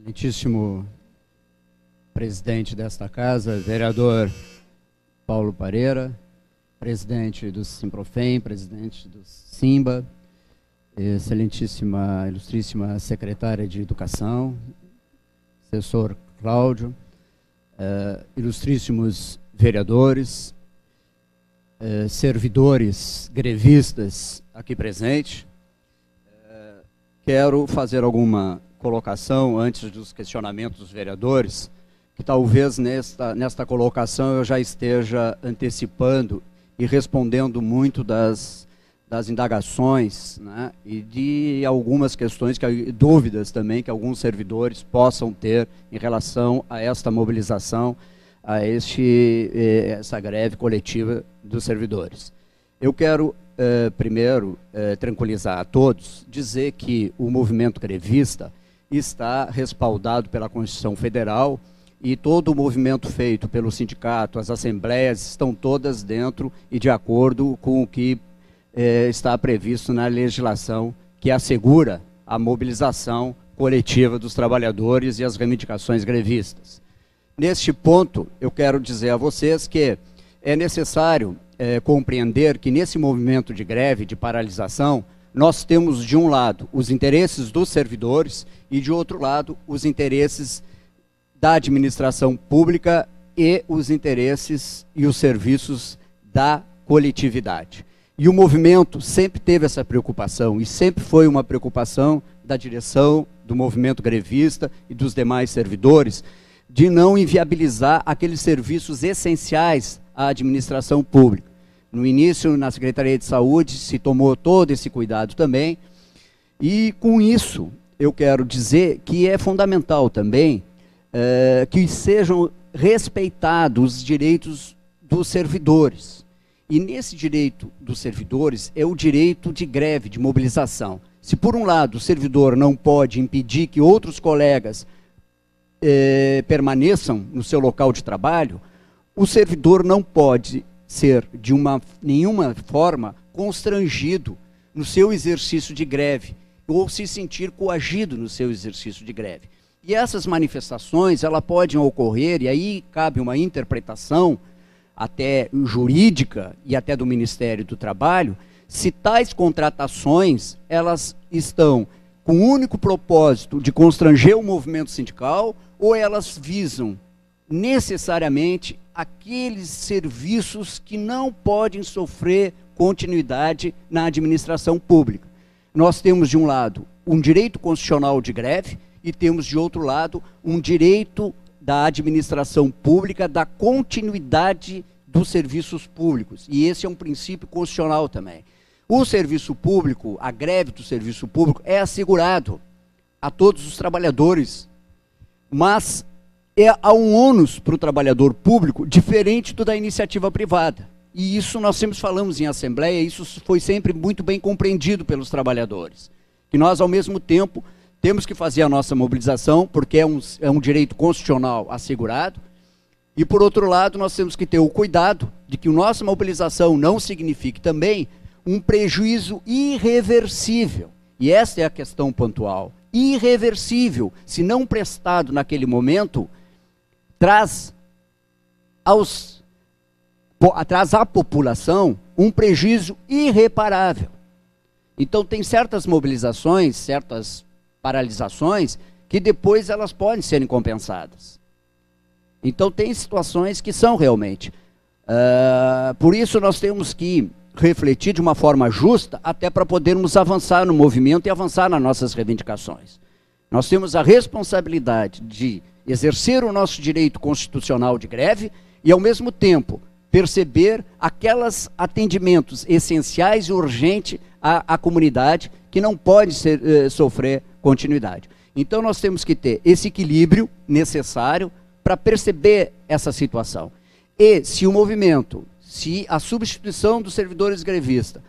Excelentíssimo presidente desta casa, vereador Paulo Pareira, presidente do Simprofem, presidente do Simba, excelentíssima, ilustríssima secretária de Educação, assessor Cláudio, ilustríssimos vereadores, servidores grevistas aqui presentes. Quero fazer alguma colocação antes dos questionamentos dos vereadores, que talvez nesta colocação eu já esteja antecipando e respondendo muito das indagações, né, e de algumas questões, dúvidas também que alguns servidores possam ter em relação a esta mobilização, a essa greve coletiva dos servidores. Eu quero, primeiro, tranquilizar a todos, dizer que o movimento grevista está respaldado pela Constituição Federal e todo o movimento feito pelo sindicato, as assembleias, estão todas dentro e de acordo com o que está previsto na legislação que assegura a mobilização coletiva dos trabalhadores e as reivindicações grevistas. Neste ponto, eu quero dizer a vocês que é necessário compreender que nesse movimento de greve, de paralisação, nós temos de um lado os interesses dos servidores e de outro lado os interesses da administração pública e os interesses e os serviços da coletividade. E o movimento sempre teve essa preocupação e sempre foi uma preocupação da direção do movimento grevista e dos demais servidores de não inviabilizar aqueles serviços essenciais à administração pública. No início, na Secretaria de Saúde, se tomou todo esse cuidado também, e com isso eu quero dizer que é fundamental também que sejam respeitados os direitos dos servidores. E nesse direito dos servidores é o direito de greve, de mobilização. Se por um lado o servidor não pode impedir que outros colegas permaneçam no seu local de trabalho, o servidor não pode ser de nenhuma forma constrangido no seu exercício de greve ou se sentir coagido no seu exercício de greve. E essas manifestações, elas podem ocorrer, e aí cabe uma interpretação até jurídica e até do Ministério do Trabalho, se tais contratações, elas estão com o único propósito de constranger o movimento sindical ou elas visam necessariamente aqueles serviços que não podem sofrer continuidade na administração pública. Nós temos, de um lado, um direito constitucional de greve e temos, de outro lado, um direito da administração pública da continuidade dos serviços públicos. E esse é um princípio constitucional também. O serviço público, a greve do serviço público, é assegurado a todos os trabalhadores, mas há um ônus para o trabalhador público diferente do da iniciativa privada. E isso nós sempre falamos em assembleia, isso foi sempre muito bem compreendido pelos trabalhadores. Que nós, ao mesmo tempo, temos que fazer a nossa mobilização, porque é um direito constitucional assegurado, e, por outro lado, nós temos que ter o cuidado de que a nossa mobilização não signifique também um prejuízo irreversível. E essa é a questão pontual. Irreversível, se não prestado naquele momento, traz à população um prejuízo irreparável. Então, tem certas mobilizações, certas paralisações, que depois elas podem serem compensadas. Então, tem situações que são realmente. Por isso, nós temos que refletir de uma forma justa, até para podermos avançar no movimento e avançar nas nossas reivindicações. Nós temos a responsabilidade de exercer o nosso direito constitucional de greve e, ao mesmo tempo, perceber aqueles atendimentos essenciais e urgentes à comunidade que não podem sofrer continuidade. Então, nós temos que ter esse equilíbrio necessário para perceber essa situação. E se o movimento, se a substituição dos servidores grevistas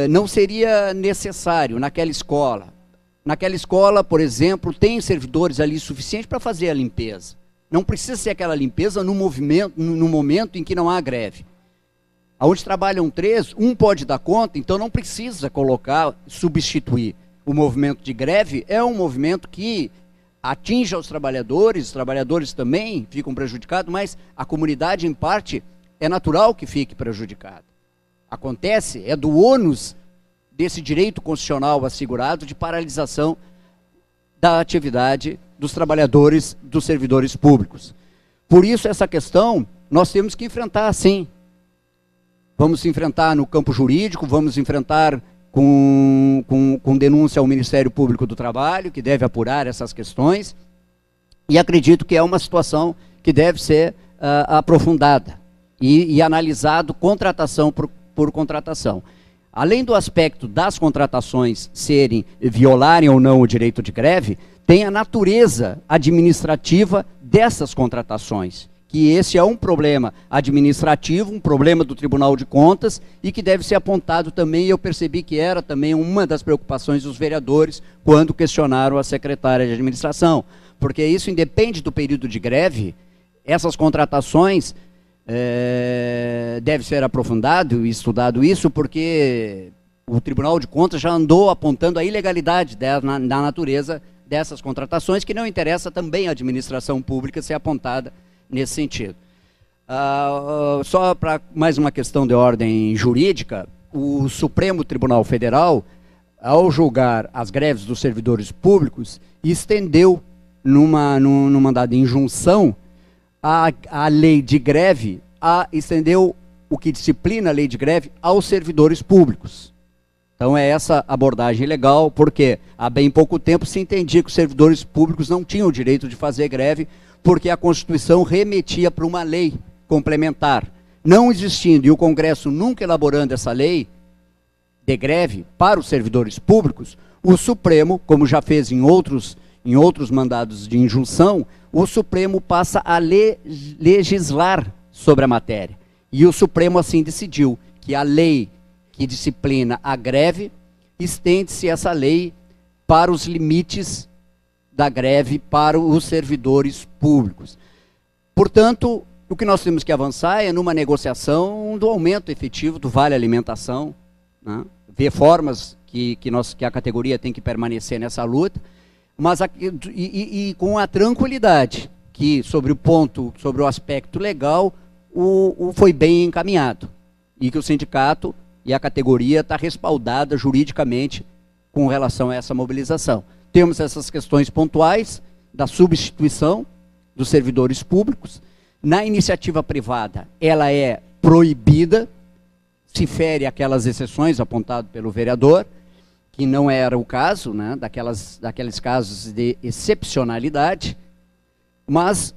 não seria necessário naquela escola. Naquela escola, por exemplo, tem servidores ali suficientes para fazer a limpeza. Não precisa ser aquela limpeza no momento em que não há greve. Onde trabalham 3, um pode dar conta, então não precisa substituir. O movimento de greve é um movimento que atinge aos trabalhadores, os trabalhadores também ficam prejudicados, mas a comunidade, em parte, é natural que fique prejudicada. Acontece, é do ônus desse direito constitucional assegurado de paralisação da atividade dos trabalhadores, dos servidores públicos. Por isso, essa questão nós temos que enfrentar, sim. Vamos enfrentar no campo jurídico, vamos enfrentar com denúncia ao Ministério Público do Trabalho, que deve apurar essas questões, e acredito que é uma situação que deve ser aprofundada e analisado contratação por contratação. Além do aspecto das contratações violarem ou não o direito de greve, tem a natureza administrativa dessas contratações, que esse é um problema administrativo, um problema do Tribunal de Contas, e que deve ser apontado também, e eu percebi que era também uma das preocupações dos vereadores quando questionaram a secretária de administração, porque isso independe do período de greve, essas contratações deve ser aprofundado e estudado isso, porque o Tribunal de Contas já andou apontando a ilegalidade na natureza dessas contratações, que não interessa também a administração pública ser apontada nesse sentido. Só para mais uma questão de ordem jurídica, o Supremo Tribunal Federal, ao julgar as greves dos servidores públicos, estendeu, num mandado de injunção, a lei de greve, estendeu o que disciplina a lei de greve aos servidores públicos. Então é essa abordagem legal, porque há bem pouco tempo se entendia que os servidores públicos não tinham o direito de fazer greve, porque a Constituição remetia para uma lei complementar. Não existindo, e o Congresso nunca elaborando essa lei de greve para os servidores públicos, o Supremo, como já fez em outros mandados de injunção, o Supremo passa a legislar sobre a matéria. E o Supremo assim decidiu, que a lei que disciplina a greve, estende-se essa lei para os limites da greve para os servidores públicos. Portanto, o que nós temos que avançar é numa negociação do aumento efetivo do Vale Alimentação, né? Ver formas que a categoria tem que permanecer nessa luta, mas com a tranquilidade que sobre o aspecto legal, foi bem encaminhado, e que o sindicato e a categoria está respaldada juridicamente com relação a essa mobilização. Temos essas questões pontuais da substituição dos servidores públicos. Na iniciativa privada, ela é proibida, se fere aquelas exceções apontadas pelo vereador, que não era o caso, né, daqueles casos de excepcionalidade, mas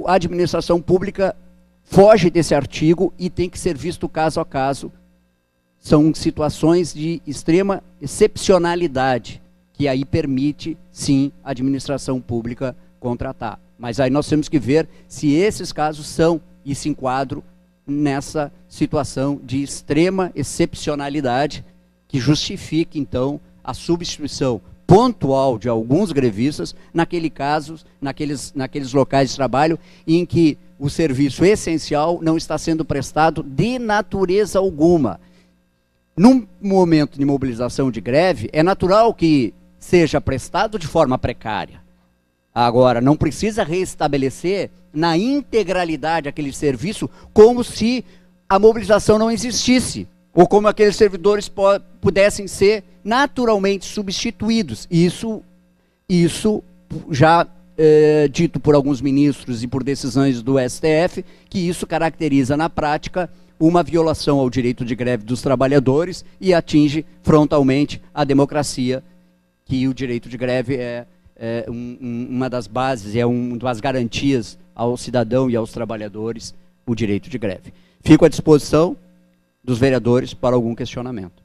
a administração pública foge desse artigo e tem que ser visto caso a caso. São situações de extrema excepcionalidade, que aí permite, sim, a administração pública contratar. Mas aí nós temos que ver se esses casos são e se enquadram nessa situação de extrema excepcionalidade, que justifique, então, a substituição pontual de alguns grevistas naqueles locais de trabalho em que o serviço essencial não está sendo prestado de natureza alguma. Num momento de mobilização de greve, é natural que seja prestado de forma precária. Agora, não precisa restabelecer na integralidade aquele serviço como se a mobilização não existisse, ou como aqueles servidores pudessem ser naturalmente substituídos. Isso já dito por alguns ministros e por decisões do STF, que isso caracteriza na prática uma violação ao direito de greve dos trabalhadores e atinge frontalmente a democracia, que o direito de greve é uma das bases, é uma das garantias ao cidadão e aos trabalhadores, o direito de greve. Fico à disposição dos vereadores para algum questionamento.